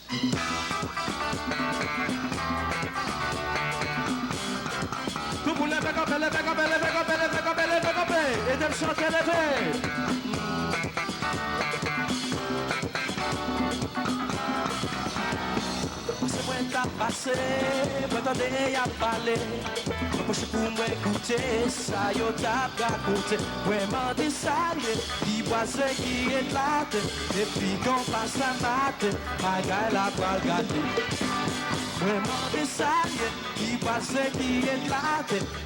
Tout le monde lève camper, lève camper, lève camper, lève camper, lève camper. Et de chanter, levez. C'est moi qui a passé, moi t'en ai à parler. Moi je pour moi écouter, ça yo t'a raconté. Vraiment des salés, qui voisin qui est là. Et puis qu'on passe la matin, ma gueule la poil gâtée. Vraiment des salés, qui voisin qui est là.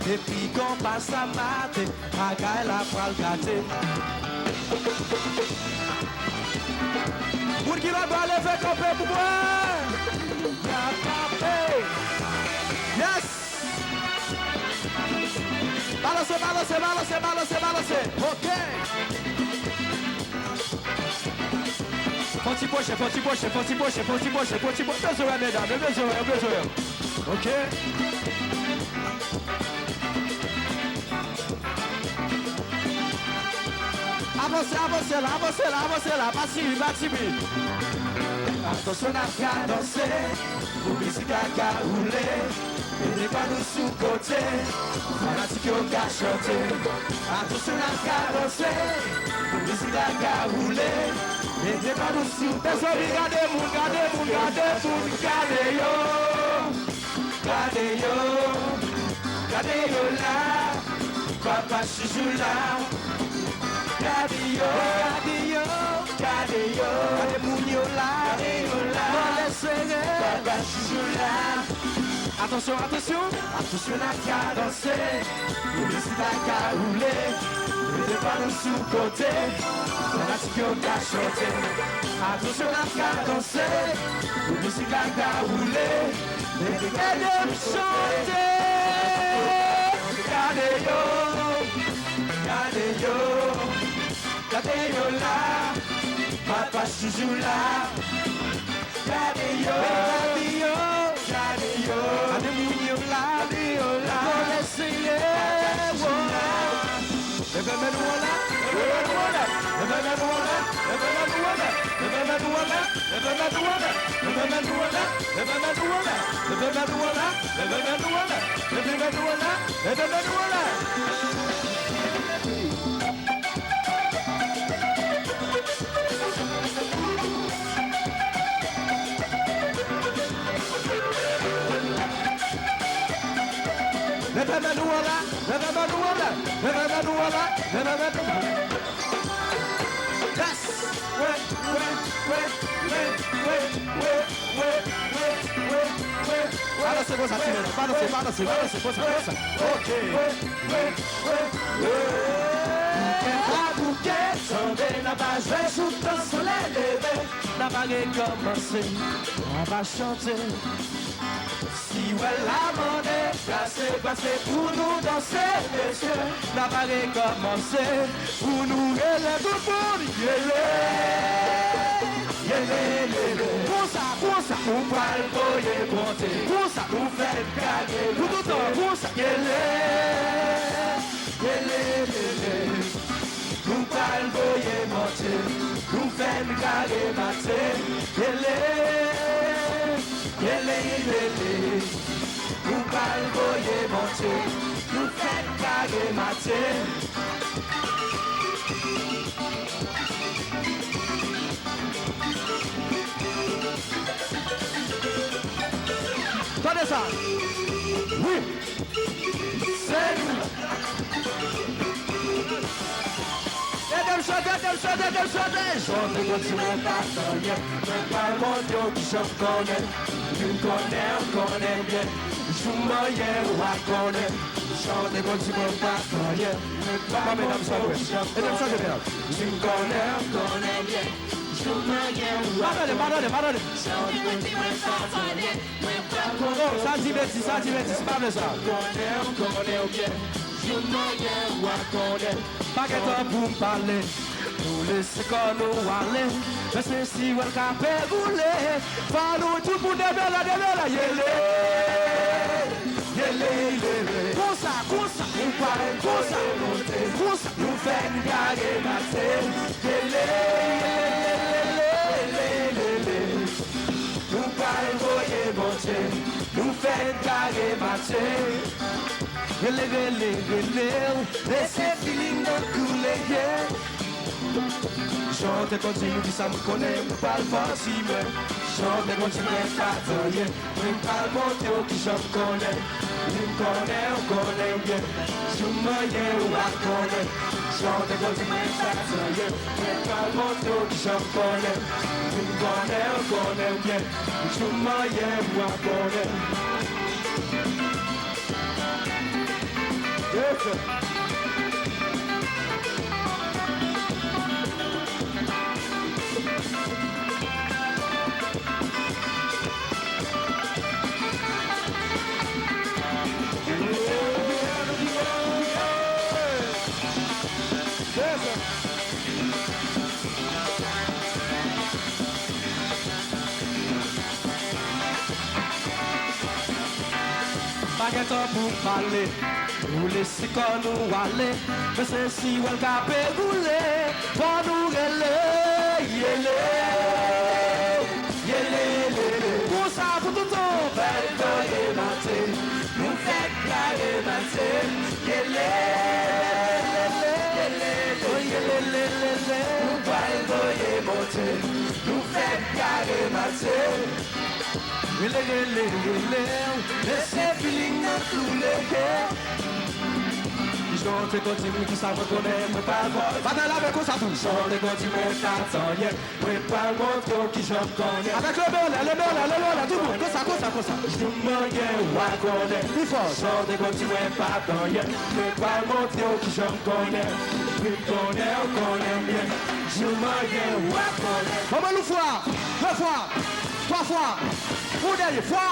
Et puis qu'on passe la matin, ma gueule la poil gâtée. Pour qui la balle fait camper pour moi? Yes! Balancez, balancez, balancez, balancez, balancez. Ok! Faut-il pocher, faut-il pocher, faut-il pocher, faut-il pocher, faut-il pocher. Besoin, mesdames, besoin, besoin. Ok? Avancez, avancez là, avancez là, avancez là. Pas si vite, pas si vite. Attention à qu'à danser, pour musique à rouler, et n'est pas nous sous côté, fanatique au qu'à chanter. Attention à qu'à danser, pour musique à rouler, et n'est pas nous sous côté. Regardez mon, regardez mon, regardez mon, regardez yo, regardez yo, regardez yo là, papa chouchou là. Cadio, cadio, cadio, de Mouniola, attention, attention, attention à qu'à danser, l'oublie à qu'à rouler, ne pas nous sous-côté, on a ce qu'on a chanté. Attention à qu'à danser, l'oublie à qu'à rouler, et de chanter. Cadio, cadio. Cadeyo là, papa chouchou là. Cadeyo, cadeyo, cadeyo. Cadeyo là, cadeyo là. On essaye, Balancez, força. Ok. Bouquet, sondé na base, je joue dans le soleil levé. La marée commencé, on va chanter. Si ouais la monnaie, placez pour nous danser, messieurs. La marée commencé, pour nous élèver tout le monde. Pour ça, on va le voyer monter. Pour ça, on fait le gagner. Tout le temps, pour ça, nous va le voyer monter. Nous fait le gagner mater. Nous va le voyer monter. Nous fait le gagner mater. Attendez ça. Oui. C'est nous. Chantez. Chantez comme si on n'attendait. Mais pas mon Dieu qui chante connaît. On connaît bien. Joue moyen ou à connaître. Chantez comme si on n'attendait. Mais pas mon Dieu qui chante connaît. Tu connais bien. Madame. Ça divertit, c'est pas vrai ça. On connaît bien. Pas qu'à pour me parler. Nous laissons qu'on nous aller. Mais c'est si on a fait rouler. Parlons tout pour des belles, Pour ça, on parle, pour ça, nous fait une gagner matin. Nous fait carré matin. Laissez feeling dans couler, yeah. Chante continue, qui ça me connaît, me parle possible. Chante continue, pas rien. Me parle monter au qui j'en connais. Me connaît, on connaît bien. Je me y'a ou à connaît. Chante continue, pas rien. Me parle monter au qui j'en connais. Me connaît, on connaît bien. Je me y'a ou à connaît. Baguette pour parler, vous laissez qu'on nous aller, mais c'est si on le capé rouler, pour nous reler, yélé, pour ça pour tout le temps, belle maté, nous faites carré maté, yélé, nous belle monté, nous faites carré maté. Laissez feeling dans tous les cœurs. Chante continue, qui ça me connaît, me parle pas. Va dans la avec ça tout. Chante continue, t'attends, yeah. Me parle mon qui j'en connais. Avec le bel, tout le monde, comme ça. Je me gagne ou à connaître. Plus fort. Chante continue, t'attends, yeah. Me parle mon qui j'en connais. Me connaît, on connaît bien. Je me gagne ou à connaître. On va nous fois, 2 fois, 3 fois. Pour dernière fois.